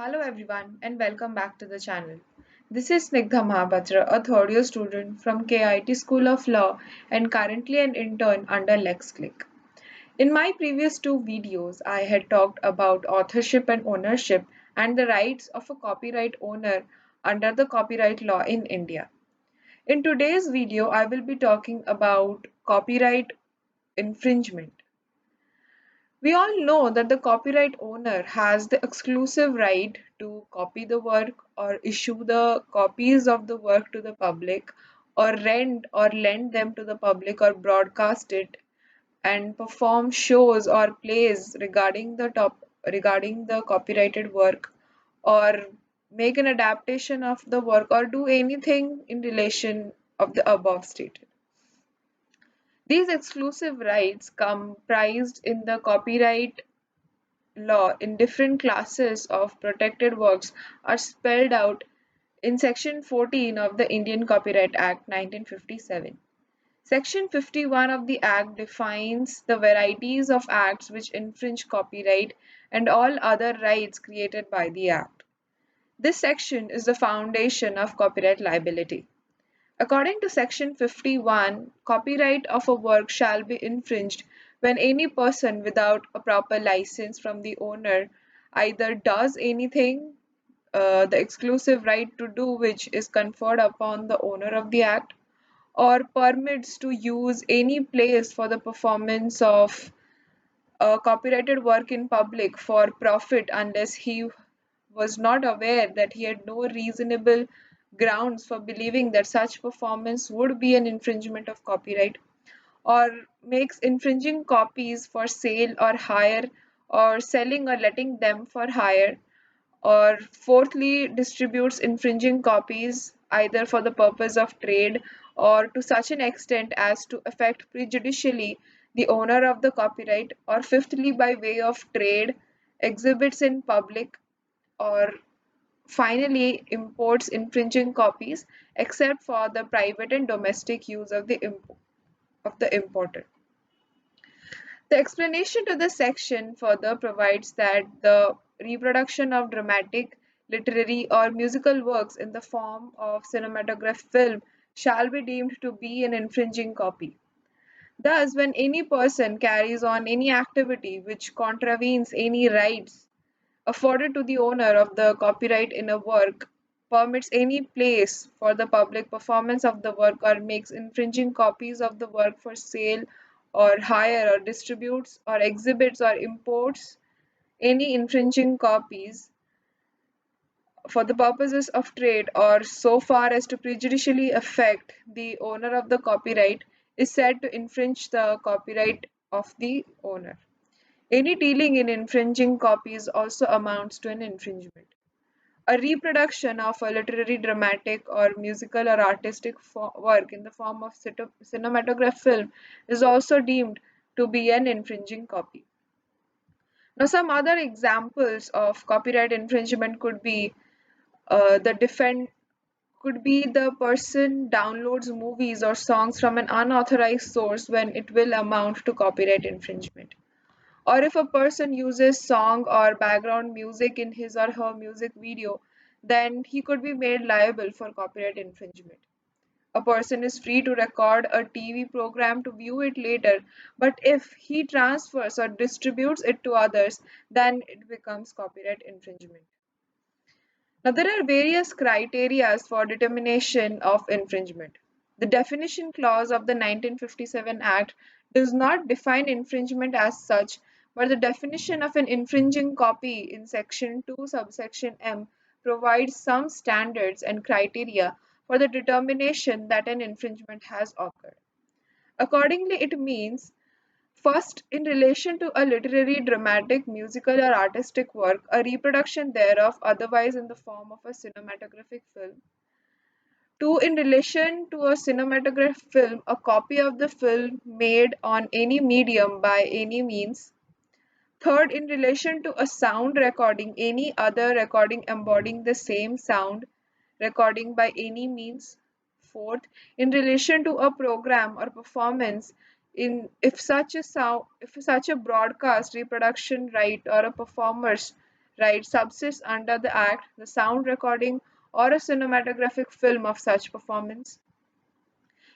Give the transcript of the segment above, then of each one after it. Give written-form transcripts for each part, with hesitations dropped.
Hello everyone and welcome back to the channel. This is Snigdha Mohapatra, a third year student from KIT School of Law and currently an intern under LEXCLIQ. In my previous two videos, I had talked about authorship and ownership and the rights of a copyright owner under the copyright law in India. In today's video, I will be talking about copyright infringement. We all know that the copyright owner has the exclusive right to copy the work or issue the copies of the work to the public or rent or lend them to the public or broadcast it and perform shows or plays regarding the copyrighted work or make an adaptation of the work or do anything in relation of the above stated. These exclusive rights comprised in the copyright law in different classes of protected works are spelled out in Section 14 of the Indian Copyright Act 1957. Section 51 of the Act defines the varieties of acts which infringe copyright and all other rights created by the Act. This section is the foundation of copyright liability. According to Section 51, copyright of a work shall be infringed when any person without a proper license from the owner either does anything the exclusive right to do which is conferred upon the owner of the act, or permits to use any place for the performance of a copyrighted work in public for profit unless he was not aware that he had no reasonable grounds for believing that such performance would be an infringement of copyright, or makes infringing copies for sale or hire, or selling or letting them for hire, or fourthly distributes infringing copies either for the purpose of trade or to such an extent as to affect prejudicially the owner of the copyright, or fifthly by way of trade exhibits in public, or finally imports infringing copies except for the private and domestic use of the importer. The explanation to this section further provides that the reproduction of dramatic, literary, or musical works in the form of cinematograph film shall be deemed to be an infringing copy. Thus, when any person carries on any activity which contravenes any rights afforded to the owner of the copyright in a work, permits any place for the public performance of the work, or makes infringing copies of the work for sale or hire, or distributes or exhibits or imports any infringing copies for the purposes of trade or so far as to prejudicially affect the owner of the copyright is said to infringe the copyright of the owner. Any dealing in infringing copies also amounts to an infringement. A reproduction of a literary, dramatic, or musical or artistic work in the form of cinematograph film is also deemed to be an infringing copy. Now, some other examples of copyright infringement the defend could be the person downloads movies or songs from an unauthorized source when it will amount to copyright infringement. Or if a person uses song or background music in his or her music video, then he could be made liable for copyright infringement. A person is free to record a TV program to view it later, but if he transfers or distributes it to others, then it becomes copyright infringement. Now, there are various criteria for determination of infringement. The definition clause of the 1957 Act does not define infringement as such, but the definition of an infringing copy in Section 2, subsection M provides some standards and criteria for the determination that an infringement has occurred. Accordingly, it means first, in relation to a literary, dramatic, musical, or artistic work, a reproduction thereof, otherwise in the form of a cinematographic film. Two, in relation to a cinematograph film, a copy of the film made on any medium by any means. Third, in relation to a sound recording, any other recording embodying the same sound recording by any means. Fourth, in relation to a program or performance, in if such a broadcast reproduction right or a performer's right, subsists under the Act, the sound recording or a cinematographic film of such performance.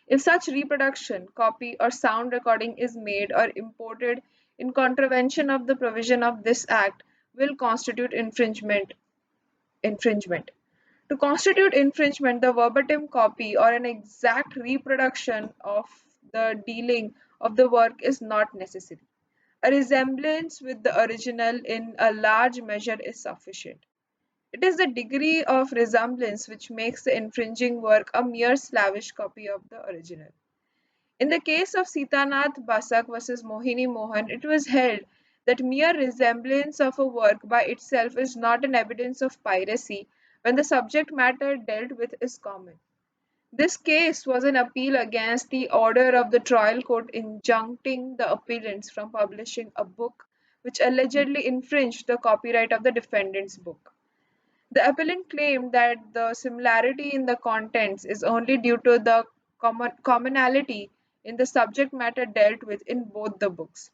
If such reproduction, copy, or sound recording is made or imported in contravention of the provision of this Act, will constitute infringement. Infringement. To constitute infringement, the verbatim copy or an exact reproduction of the dealing of the work is not necessary. A resemblance with the original in a large measure is sufficient. It is the degree of resemblance which makes the infringing work a mere slavish copy of the original. In the case of Sitanath Basak versus Mohini Mohan, it was held that mere resemblance of a work by itself is not an evidence of piracy when the subject matter dealt with is common. This case was an appeal against the order of the trial court enjoining the appellants from publishing a book which allegedly infringed the copyright of the defendant's book. The appellant claimed that the similarity in the contents is only due to the commonality in the subject matter dealt with in both the books.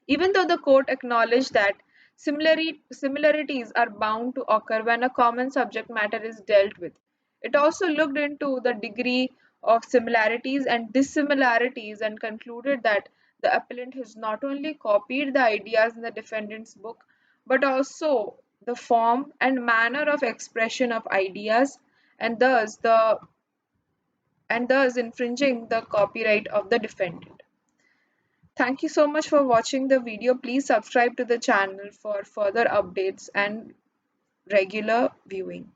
Even though the court acknowledged that similarities are bound to occur when a common subject matter is dealt with, it also looked into the degree of similarities and dissimilarities and concluded that the appellant has not only copied the ideas in the defendant's book but also the form and manner of expression of ideas and thus infringing the copyright of the defendant. Thank you so much for watching the video. Please subscribe to the channel for further updates and regular viewing.